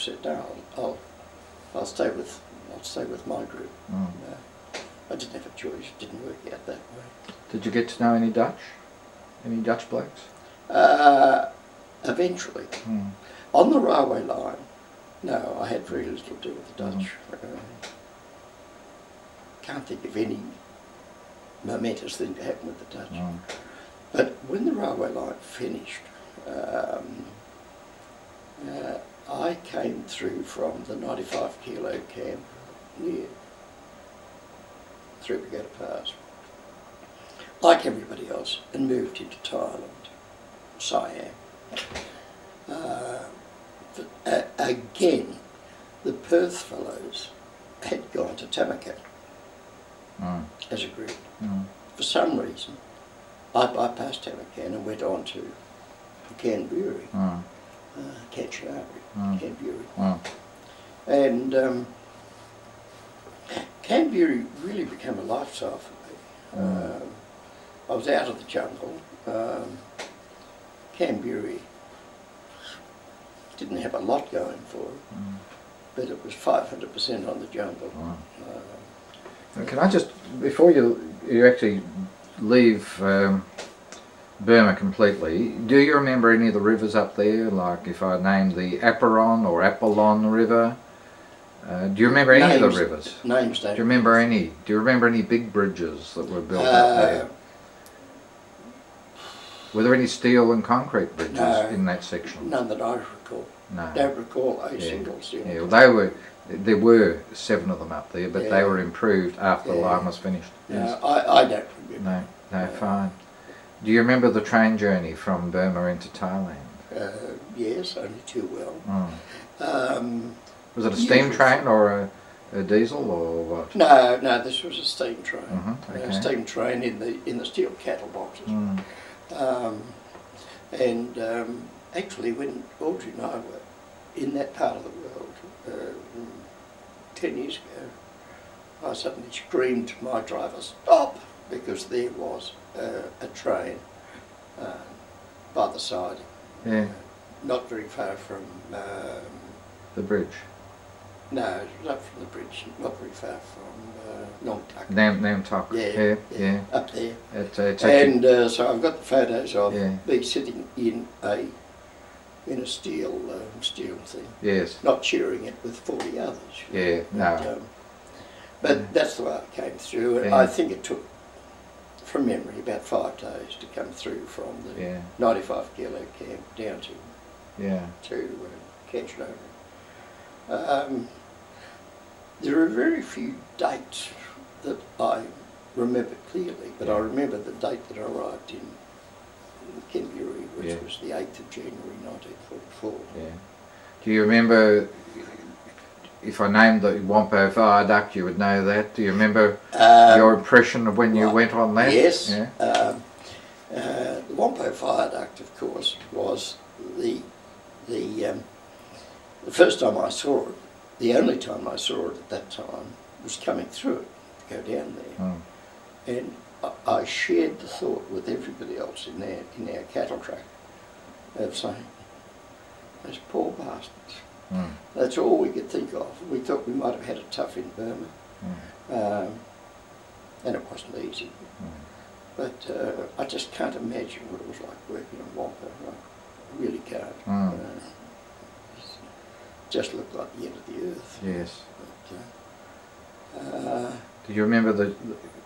said, no, I'll stay with my group. I didn't have a choice. It didn't work out that way. Did you get to know any Dutch? Any Dutch blokes? Eventually. On the railway line, no, I had very little to do with the Dutch. Can't think of any momentous thing to happen with the Dutch. But when the railway line finished, I came through from the 95 kilo camp near 3 Brigade Pass, like everybody else, and moved into Thailand, Siam. Again, the Perth fellows had gone to Tamakan as a group. For some reason, I bypassed Tamakan and went on to Canberra, Canberra. And Canberra really became a lifestyle for me. I was out of the jungle. Canberra didn't have a lot going for it, but it was 500% on the jungle. Can I just, before you actually leave Burma completely, do you remember any of the rivers up there? Like if I named the Apiron or Apollon River, do you remember any of the rivers? Names don't. Do you remember any? Do you remember any big bridges that were built up there? Were there any steel and concrete bridges in that section? None that I recall. No. Don't recall a single steel. Yeah, well, there were 7 of them up there, but they were improved after the line was finished. No, I don't remember. No, fine. Do you remember the train journey from Burma into Thailand? Yes, only too well. Was it a steam train or a diesel or what? No, this was a steam train. Okay. A steam train in the steel cattle boxes. Actually, when Audrey and I were in that part of the world 10 years ago, I suddenly screamed to my driver, "Stop!" because there was a train by the side, not very far from the bridge. No, it was up from the bridge, not very far from Nong Tak. Nam Tak. Yeah, up there. And so I've got the photos of me sitting in a steel thing. Yes. Not sharing it with 40 others. Yeah. But that's the way I came through. And I think it took, from memory, about 5 days to come through from the 95 kilo camp down to Canberra. There are very few dates that I remember clearly, but I remember the date that I arrived in Canberra, which was the 8th of January 1944. Yeah. Do you remember, if I named the Whampoa Viaduct, you would know that? Do you remember your impression of when you went on that? Yes. The Whampoa Viaduct, of course, was the first time I saw it, the only time I saw it at that time, was coming through it, to go down there. And I shared the thought with everybody else in our cattle track of saying, those poor bastards. That's all we could think of. We thought we might have had it tough in Burma, and it wasn't easy. But I just can't imagine what it was like working on Whampoa. I really can't. Just looked like the end of the earth. Yes. But, do you remember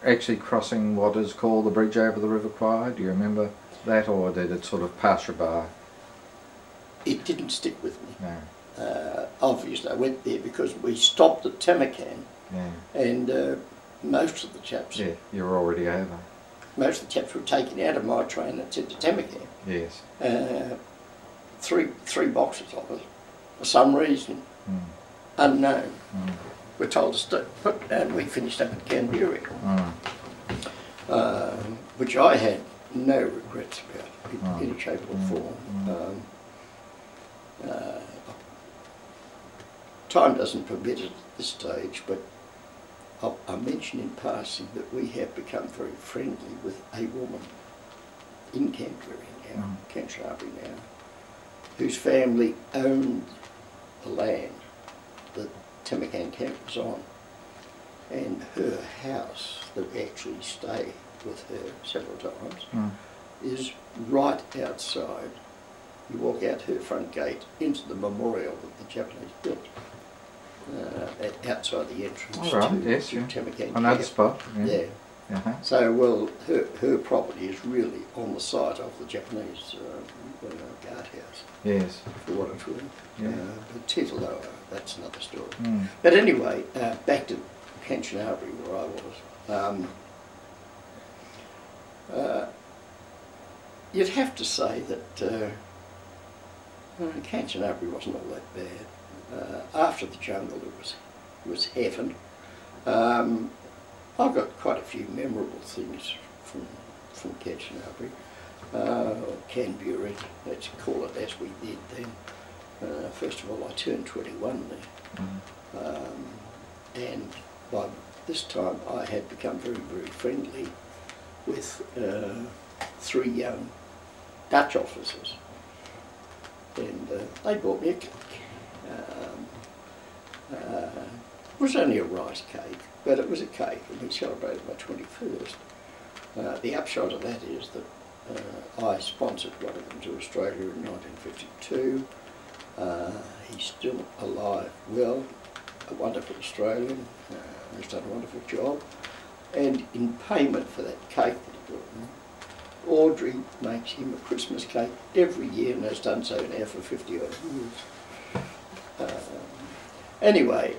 actually crossing what is called the bridge over the River Kwai? Do you remember that, or did it sort of pass you by? It didn't stick with me. No. Obviously I went there because we stopped at Tamakan, and most of the chaps... Yeah, you were already over. Most of the chaps were taken out of my train and sent to Tamakan. Yes. Three boxes of it, for some reason, unknown. We're told to stay put, and we finished up at Canberra, which I had no regrets about in any shape or form. Time doesn't permit it at this stage, but I'll mention in passing that we have become very friendly with a woman in Canberra now, Canberra now, whose family owned the land that Timokang Camp was on. And her house, that we actually stay with her several times, is right outside. You walk out her front gate into the memorial that the Japanese built, outside the entrance to Timokang Camp. Another spot. Yeah. So, well, her property is really on the site of the Japanese guardhouse. Yes. For what it's worth. Yeah. But Titaloa, that's another story. But anyway, back to Kanchanaburi, where I was. You'd have to say that Kanchanaburi wasn't all that bad. After the jungle, it was heaven. I've got quite a few memorable things from Kanchanaburi. Canberra, let's call it as we did then. First of all, I turned 21 there. And by this time I had become very, very friendly with 3 young Dutch officers. And they bought me a cake. It was only a rice cake, but it was a cake, and we celebrated my 21st. The upshot of that is that I sponsored one of them to Australia in 1952. He's still alive, well, a wonderful Australian, he's done a wonderful job. And in payment for that cake that he brought me, Audrey makes him a Christmas cake every year and has done so now for 50 odd years. Anyway,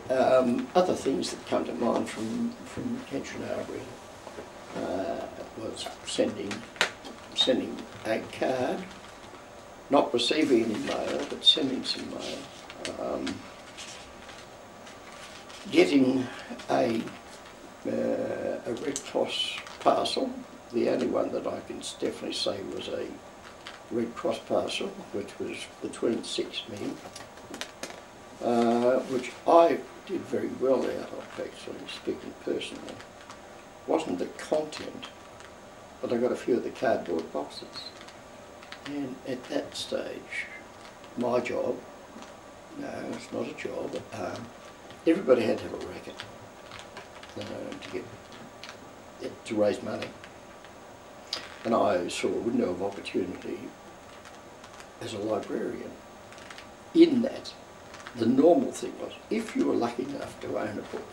other things that come to mind from Kanchanaburi was sending a card, not receiving any mail, but sending some mail, getting a Red Cross parcel. The only one that I can definitely say was a Red Cross parcel, which was between 6 men, which I did very well out of, actually, speaking personally. Wasn't the content, but I got a few of the cardboard boxes. And at that stage, my job, no, it's not a job, everybody had to have a racket to raise money. And I saw a window of opportunity as a librarian. In that, the normal thing was, if you were lucky enough to own a book,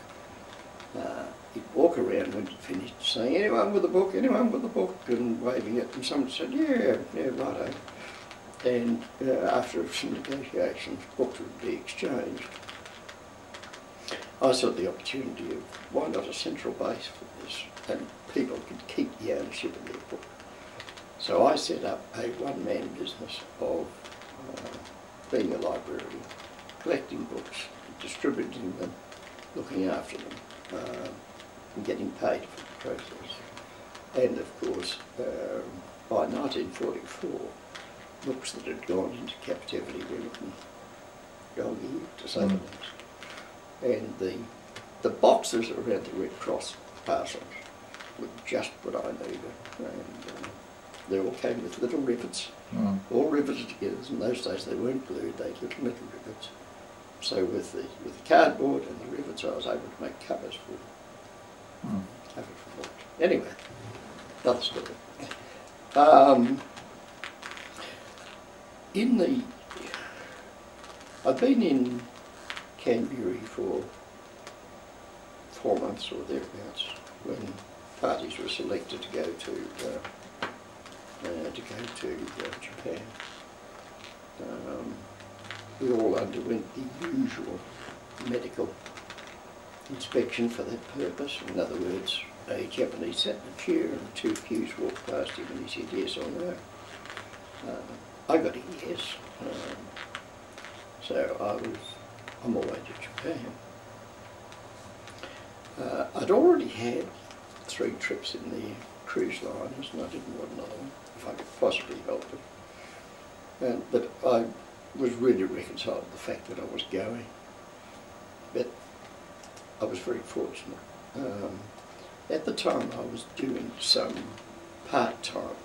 you'd walk around when you finished saying, anyone with a book, and waving it, and someone said, yeah, righto. And after some negotiations, books would be exchanged. I saw the opportunity of, why not a central base for this, and people could keep the ownership of their book. So I set up a one-man business of being a librarian, collecting books, distributing them, looking after them, and getting paid for the process. And of course, by 1944, books that had gone into captivity were looking dog-eared, to say the least. And the boxes around the Red Cross parcels were just what I needed. And they all came with little rivets, all riveted together. In those days they weren't glued, they had little metal rivets. So with the cardboard and the rivets I was able to make covers for them. Covers for books. Anyway, another story. I've been in Canberra for 4 months or thereabouts when parties were selected to go to Japan. We all underwent the usual medical inspection for that purpose. In other words, a Japanese sat in a chair and 2 pews walked past him and he said yes or no. I got a yes. So I was on my way to Japan. I'd already had 3 trips in the cruise liners and I didn't want another one if I could possibly help it. But I was really reconciled to the fact that I was going. But I was very fortunate. At the time I was doing some part-time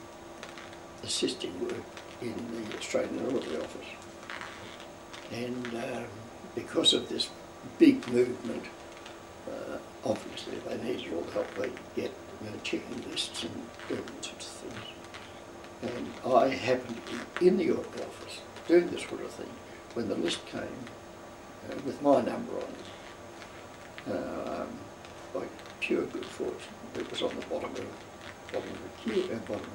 assisting work in the Australian Orderly Office. And because of this big movement, obviously they needed all the help they could get, checking lists and doing all sorts of things. And I happened to be in the audit office doing this sort of thing when the list came with my number on it. By pure good fortune, it was on the bottom of the queue, bottom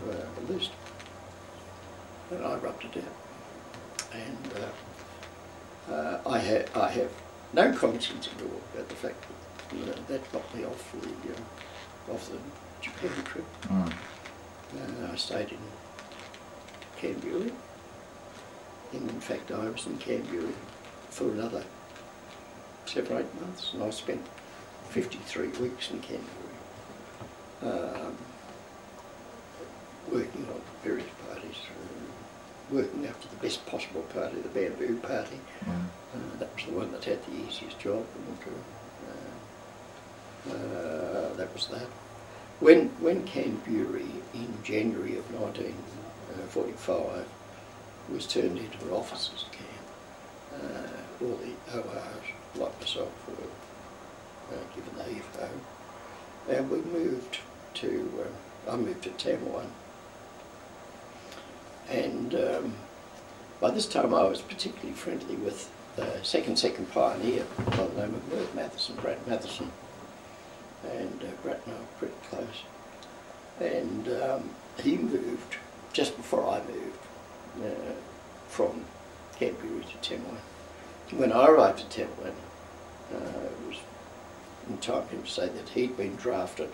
of the list, and I rubbed it out. And I have no conscience at all about the fact that that got me off the Japan trip. I stayed in Canberra, and in fact I was in Canberra for another 7 or 8 months, and I spent 53 weeks in Canberra, working on various parties, working up to the best possible party, the Bamboo Party. That was the one that had the easiest job, and that was that. When Canberra in January of 1945 was turned into an officers' camp, all the ORs, like myself, were given the EFO, and we moved to, I moved to Tamworth. And by this time I was particularly friendly with the second pioneer by the name of Brad Matheson. And Brad and I were pretty close. And he moved just before I moved from Canberra to Tamworth. When I arrived at Tamworth, it was in time for him to say that he'd been drafted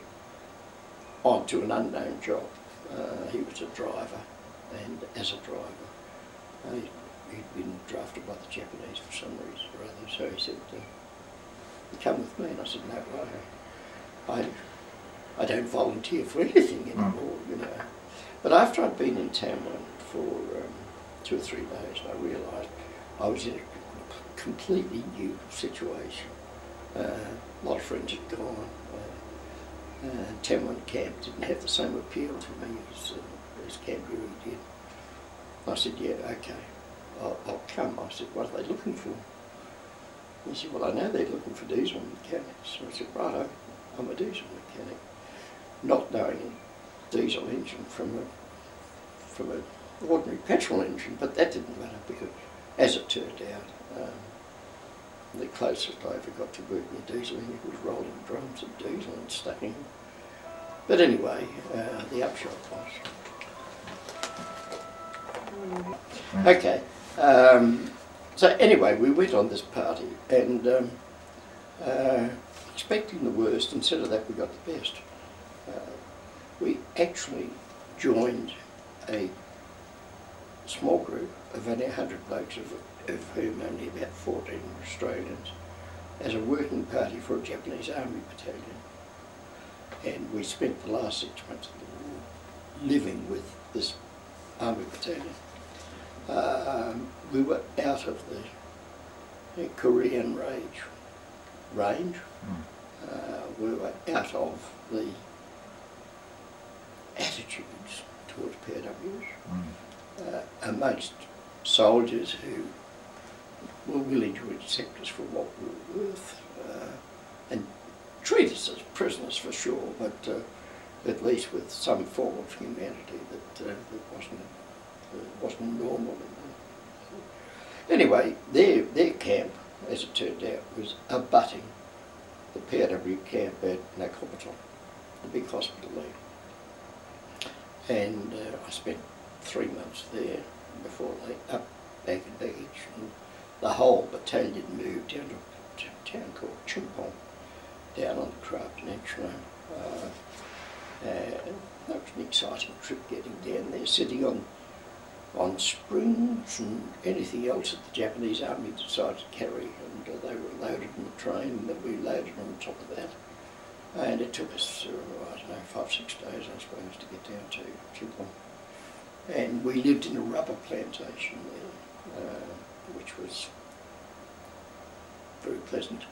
onto an unknown job. He was a driver, and as a driver, he'd been drafted by the Japanese for some reason or other. So he said, "Come with me," and I said, "No way. I don't volunteer for anything anymore, But after I'd been in Tamworth for 2 or 3 days, I realised I was in a completely new situation. A lot of friends had gone. Tamworth camp didn't have the same appeal to me as Canberra did. I said, "Yeah, okay, I'll come." I said, "What are they looking for?" He said, "Well, I know they're looking for diesel mechanics." I said, "Righto, I'm a diesel mechanic," not knowing a diesel engine from an ordinary petrol engine, but that didn't matter because, as it turned out, the closest I ever got to working a diesel engine was rolling drums of diesel and stacking them. But anyway, the upshot was. Okay, so anyway, we went on this party and expecting the worst, instead of that we got the best. We actually joined a small group of only 100 blokes, of whom only about 14 were Australians, as a working party for a Japanese army battalion. And we spent the last 6 months of the war living with this army battalion. We were out of the Korean range. We were out of the attitudes towards POWs amongst soldiers who were willing to accept us for what we were worth and treat us as prisoners for sure, but at least with some form of humanity that wasn't normal. Anyway, their camp, as it turned out, was abutting the POW camp at Nakopaton, the big hospital there. And I spent 3 months there before they up back in baggage, and the whole battalion moved down to a town called Chumpong, down on the Craft Peninsula. That was an exciting trip getting down there, sitting on springs and anything else that the Japanese army decided to carry, and they were loaded in the train, and then we loaded on top of that. And it took us, I don't know, 5 or 6 days, I suppose, to get down to Chumpong. And we lived in a rubber plantation there, which was very pleasant.